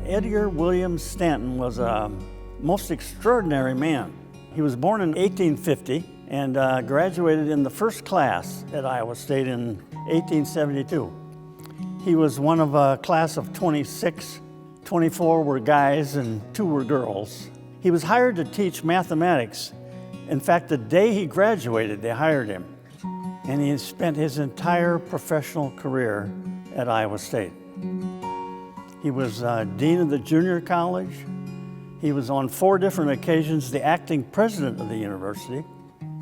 Edgar William Stanton was a most extraordinary man. He was born in 1850 and graduated in the first class at Iowa State in 1872. He was one of a class of 26. 24 were guys and 2 were girls. He was hired to teach mathematics. In fact, the day he graduated, they hired him. And he spent his entire professional career at Iowa State. He was dean of the junior college. He was on 4 different occasions the acting president of the university.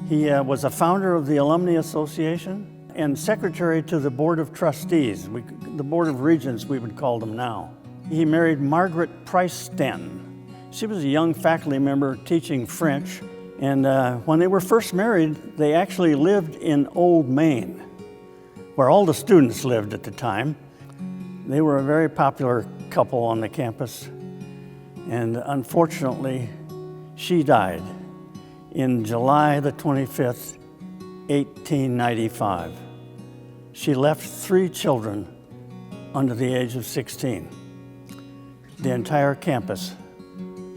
He was a founder of the Alumni Association and secretary to the Board of Trustees, the Board of Regents we would call them now. He married Margaret Price Stanton. She was a young faculty member teaching French, and when they were first married, they actually lived in Old Main, where all the students lived at the time. They were a very popular couple on the campus, and unfortunately, she died in July the 25th, 1895. She left 3 children under the age of 16. The entire campus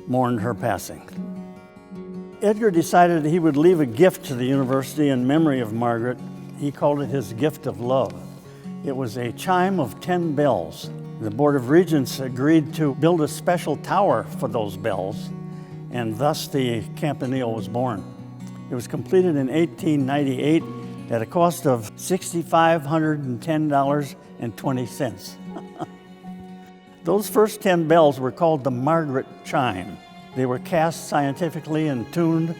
mourned her passing. Edgar decided he would leave a gift to the university in memory of Margaret. He called it his gift of love. It was a chime of 10 bells. The Board of Regents agreed to build a special tower for those bells, and thus the Campanile was born. It was completed in 1898 at a cost of $6,510.20. Those first 10 bells were called the Margaret chime. They were cast scientifically and tuned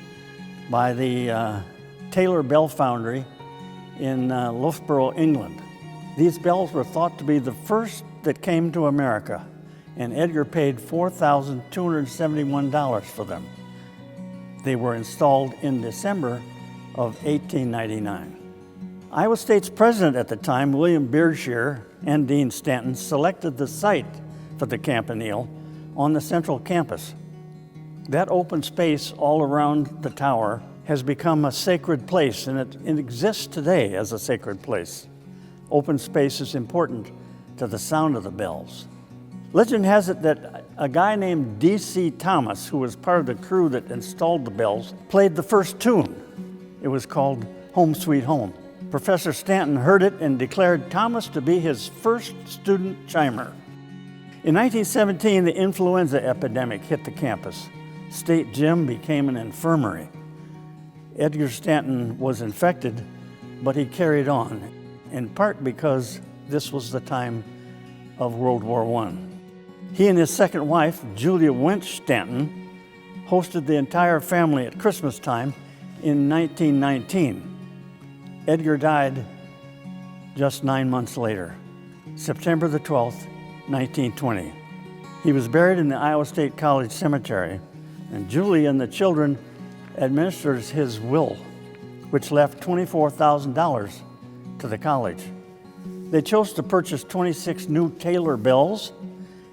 by the Taylor Bell Foundry in Loughborough, England. These bells were thought to be the first that came to America, and Edgar paid $4,271 for them. They were installed in December of 1899. Iowa State's president at the time, William Beardshear, and Dean Stanton selected the site for the Campanile on the central campus. That open space all around the tower has become a sacred place, and it exists today as a sacred place. Open space is important to the sound of the bells. Legend has it that a guy named D.C. Thomas, who was part of the crew that installed the bells, played the first tune. It was called Home Sweet Home. Professor Stanton heard it and declared Thomas to be his first student chimer. In 1917, the influenza epidemic hit the campus. State Gym became an infirmary. Edgar Stanton was infected, but he carried on, in part because this was the time of World War I. He and his second wife, Julia Winch Stanton, hosted the entire family at Christmas time in 1919. Edgar died just 9 months later, September the 12th, 1920. He was buried in the Iowa State College Cemetery, and Julie and the children administered his will, which left $24,000 to the college. They chose to purchase 26 new Taylor bells,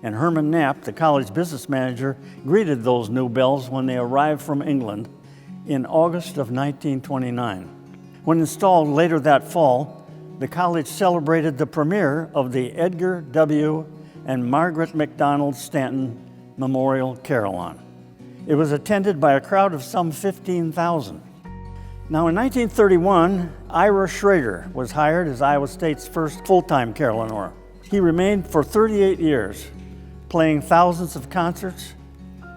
and Herman Knapp, the college business manager, greeted those new bells when they arrived from England in August of 1929. When installed later that fall, the college celebrated the premiere of the Edgar W. and Margaret McDonald Stanton Memorial Carillon. It was attended by a crowd of some 15,000. Now, in 1931, Ira Schrader was hired as Iowa State's first full-time carillonneur. He remained for 38 years, playing thousands of concerts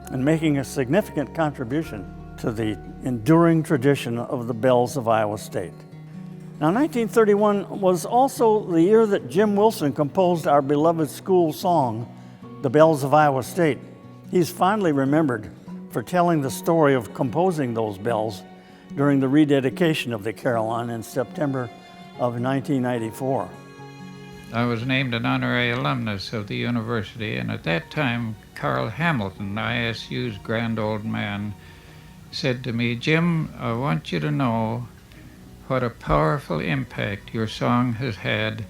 and making a significant contribution to the enduring tradition of the bells of Iowa State. Now, 1931 was also the year that Jim Wilson composed our beloved school song, The Bells of Iowa State. He's fondly remembered for telling the story of composing those bells during the rededication of the Carillon in September of 1994. I was named an honorary alumnus of the university, and at that time, Carl Hamilton, ISU's grand old man, said to me, "Jim, I want you to know what a powerful impact your song has had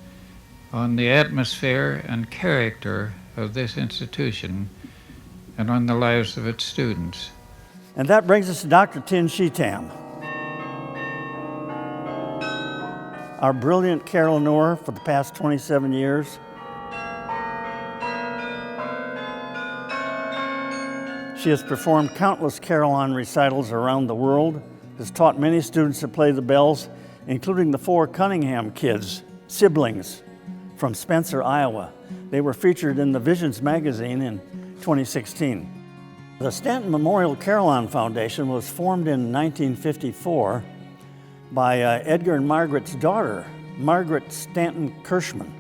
on the atmosphere and character of this institution and on the lives of its students." And that brings us to Dr. Tim Sheetam, our brilliant carillonneur for the past 27 years. She has performed countless carillon recitals around the world, has taught many students to play the bells, including the 4 Cunningham kids, siblings from Spencer, Iowa. They were featured in the Visions magazine in 2016. The Stanton Memorial Carillon Foundation was formed in 1954 by Edgar and Margaret's daughter, Margaret Stanton Kirschman.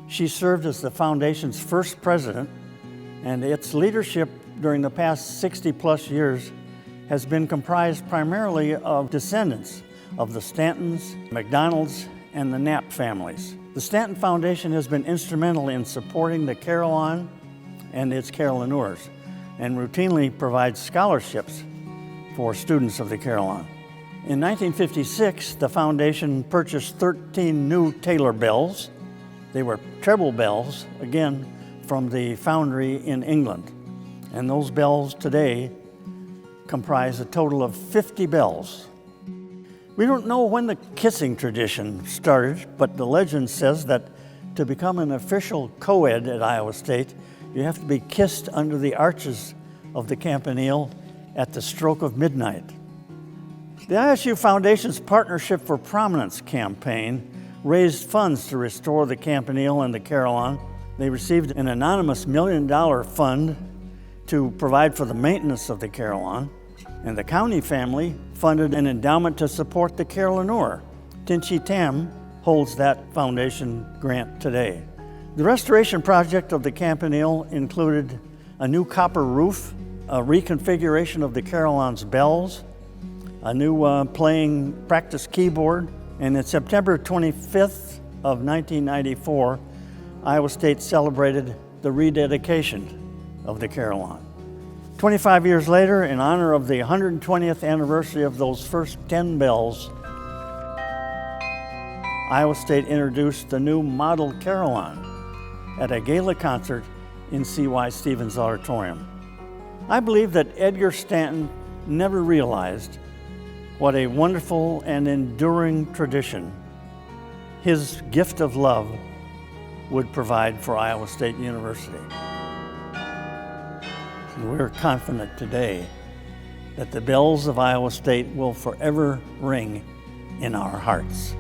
She served as the foundation's first president, and its leadership during the past 60-plus years has been comprised primarily of descendants of the Stantons, McDonalds, and the Knapp families. The Stanton Foundation has been instrumental in supporting the carillon and its carillonneurs, and routinely provides scholarships for students of the carillon. In 1956, the foundation purchased 13 new Taylor bells. They were treble bells, again, from the foundry in England. And those bells today comprise a total of 50 bells. We don't know when the kissing tradition started, but the legend says that to become an official co-ed at Iowa State, you have to be kissed under the arches of the Campanile at the stroke of midnight. The ISU Foundation's Partnership for Prominence campaign raised funds to restore the Campanile and the carillon. They received an anonymous $1 million fund to provide for the maintenance of the carillon, and the county family funded an endowment to support the carillonneur. Tim Sheetam holds that foundation grant today. The restoration project of the Campanile included a new copper roof, a reconfiguration of the carillon's bells, a new playing practice keyboard, and on September 25th of 1994, Iowa State celebrated the rededication of the carillon. 25 years later, in honor of the 120th anniversary of those first 10 bells, Iowa State introduced the new model carillon at a gala concert in C.Y. Stevens Auditorium. I believe that Edgar Stanton never realized what a wonderful and enduring tradition his gift of love would provide for Iowa State University. And we're confident today that the bells of Iowa State will forever ring in our hearts.